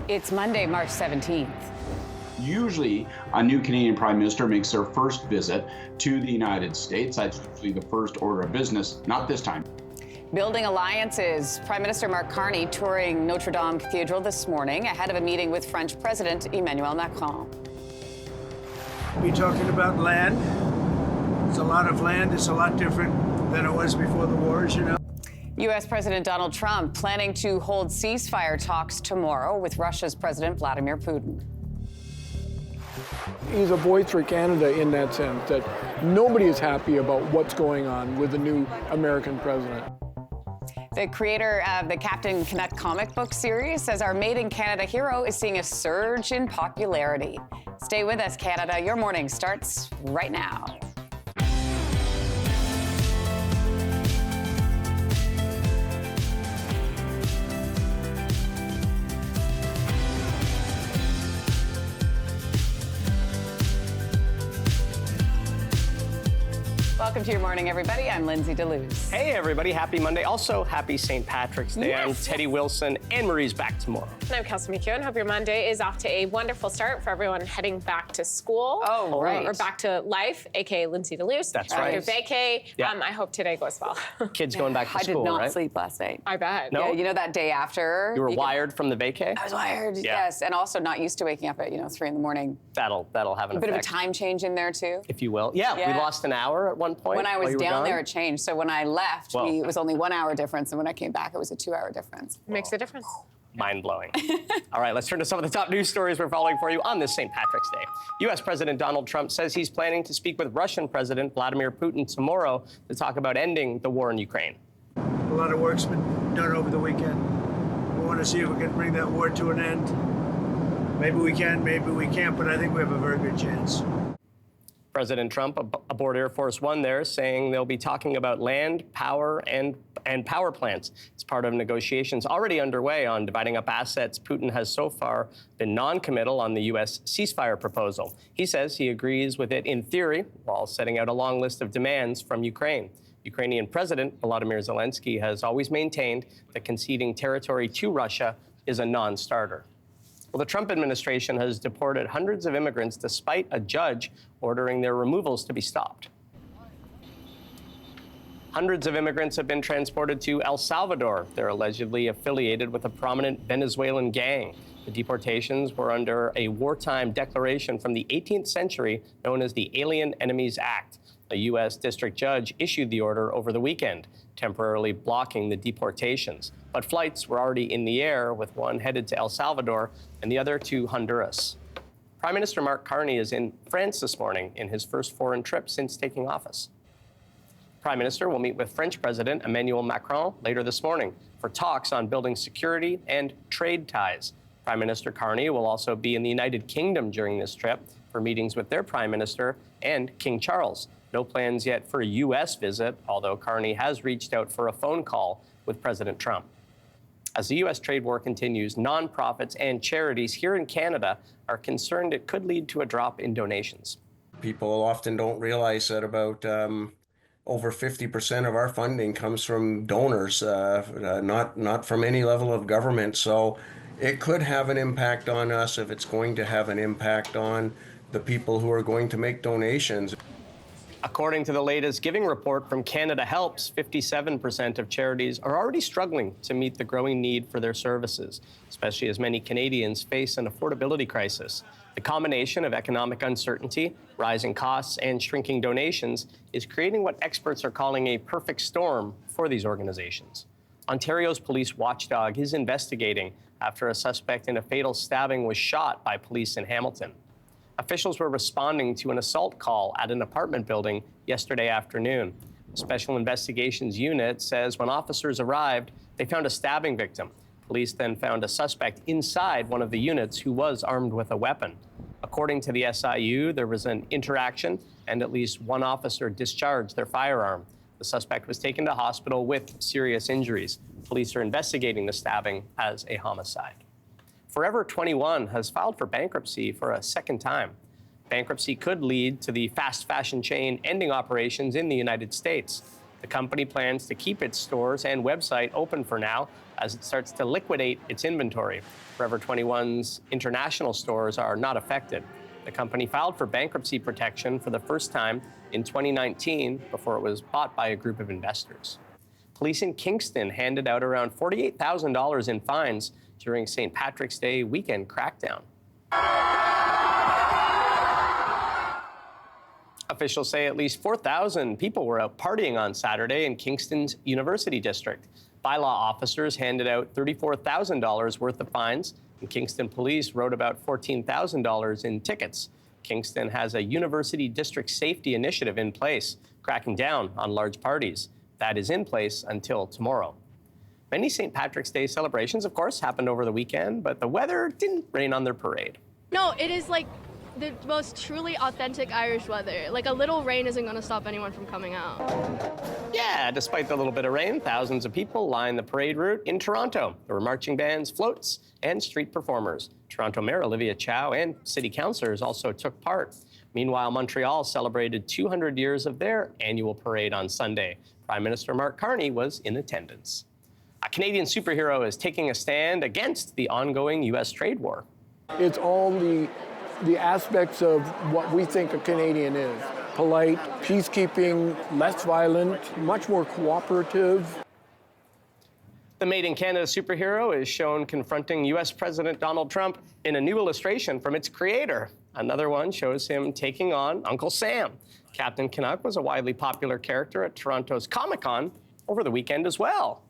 It's Monday, March 17th. Usually, a new Canadian Prime Minister makes their first visit to the United States. That's usually the first order of business. Not this time. Building alliances. Prime Minister Mark Carney touring Notre Dame Cathedral this morning ahead of a meeting with French President Emmanuel Macron. We're talking about land. It's a lot of land. It's a lot different than it was before the wars, you know. U.S. President Donald Trump planning to hold ceasefire talks tomorrow with Russia's President Vladimir Putin. He's a voice for Canada in that sense, that nobody is happy about what's going on with the new American president. The creator of the Captain Canuck comic book series says our Made in Canada hero is seeing a surge in popularity. Stay with us, Canada. Your morning starts right now. Welcome to your morning, everybody. I'm Lindsey Deluce. Hey, everybody. Happy Monday. Also, happy St. Patrick's Day. Yes. I'm Teddy Wilson. Anne-Marie's back tomorrow. And I'm Kelsey McEwen. Hope your Monday is off to a wonderful start for everyone heading back to school. Oh, right. Or back to life, a.k.a. Lindsey Deluce. That's right. After vacay. Yeah. I hope today goes well. Kids going back to I school, did not right? sleep last night. I bet. No? Yeah, you know that day after? You were wired from the vacay? I was wired, Yeah. yes. And also not used to waking up at, 3 in the morning. That'll have an A bit of a effect, time change in there, too. if you will. Yeah, Yeah. we lost an hour at one point. When I while was you were down gone. there, it changed. So when I left, Whoa. it was only 1 hour difference. And when I came back, it was a 2-hour difference. Makes a difference. Mind-blowing. All right, let's turn to some of the top news stories we're following for you on this St. Patrick's Day. U.S. President Donald Trump says he's planning to speak with Russian President Vladimir Putin tomorrow to talk about ending the war in Ukraine. A lot of work's been done over the weekend. We want to see if we can bring that war to an end. Maybe we can, maybe we can't, but I think we have a very good chance. President Trump aboard Air Force One there, saying they'll be talking about land, power, and power plants. It's part of negotiations already underway on dividing up assets. Putin has so far been non-committal on the U.S. ceasefire proposal. He says he agrees with it in theory, while setting out a long list of demands from Ukraine. Ukrainian President Volodymyr Zelensky has always maintained that conceding territory to Russia is a non-starter. Well, the Trump administration has deported hundreds of immigrants despite a judge ordering their removals to be stopped. Hundreds of immigrants have been transported to El Salvador. They're allegedly affiliated with a prominent Venezuelan gang. The deportations were under a wartime declaration from the 18th century known as the Alien Enemies Act. A U.S. district judge issued the order over the weekend, temporarily blocking the deportations. But flights were already in the air, with one headed to El Salvador and the other to Honduras. Prime Minister Mark Carney is in France this morning in his first foreign trip since taking office. Prime Minister will meet with French President Emmanuel Macron later this morning for talks on building security and trade ties. Prime Minister Carney will also be in the United Kingdom during this trip for meetings with their Prime Minister and King Charles. No plans yet for a U.S. visit, although Carney has reached out for a phone call with President Trump. As the U.S. trade war continues, nonprofits and charities here in Canada are concerned it could lead to a drop in donations. People often don't realize that about over 50% of our funding comes from donors, not from any level of government. So it could have an impact on us if it's going to have an impact on the people who are going to make donations. According to the latest giving report from Canada Helps, 57% of charities are already struggling to meet the growing need for their services, especially as many Canadians face an affordability crisis. The combination of economic uncertainty, rising costs, and shrinking donations is creating what experts are calling a perfect storm for these organizations. Ontario's police watchdog is investigating after a suspect in a fatal stabbing was shot by police in Hamilton. Officials were responding to an assault call at an apartment building yesterday afternoon. The Special Investigations Unit says when officers arrived, they found a stabbing victim. Police then found a suspect inside one of the units who was armed with a weapon. According to the SIU, there was an interaction and at least one officer discharged their firearm. The suspect was taken to hospital with serious injuries. Police are investigating the stabbing as a homicide. Forever 21 has filed for bankruptcy for a second time. Bankruptcy could lead to the fast fashion chain ending operations in the United States. The company plans to keep its stores and website open for now as it starts to liquidate its inventory. Forever 21's international stores are not affected. The company filed for bankruptcy protection for the first time in 2019 before it was bought by a group of investors. Police in Kingston handed out around $48,000 in fines during St. Patrick's Day weekend crackdown. Officials say at least 4,000 people were out partying on Saturday in Kingston's University District. Bylaw officers handed out $34,000 worth of fines, and Kingston police wrote about $14,000 in tickets. Kingston has a University District safety initiative in place, cracking down on large parties. That is in place until tomorrow. Many St. Patrick's Day celebrations, of course, happened over the weekend, but the weather didn't rain on their parade. No, it is like the most truly authentic Irish weather. Like a little rain isn't going to stop anyone from coming out. Yeah, despite the little bit of rain, thousands of people lined the parade route in Toronto. There were marching bands, floats, and street performers. Toronto Mayor Olivia Chow and city councillors also took part. Meanwhile, Montreal celebrated 200 years of their annual parade on Sunday. Prime Minister Mark Carney was in attendance. A Canadian superhero is taking a stand against the ongoing U.S. trade war. It's all the aspects of what we think a Canadian is. Polite, peacekeeping, less violent, much more cooperative. The Made in Canada superhero is shown confronting U.S. President Donald Trump in a new illustration from its creator. Another one shows him taking on Uncle Sam. Captain Canuck was a widely popular character at Toronto's Comic-Con over the weekend as well.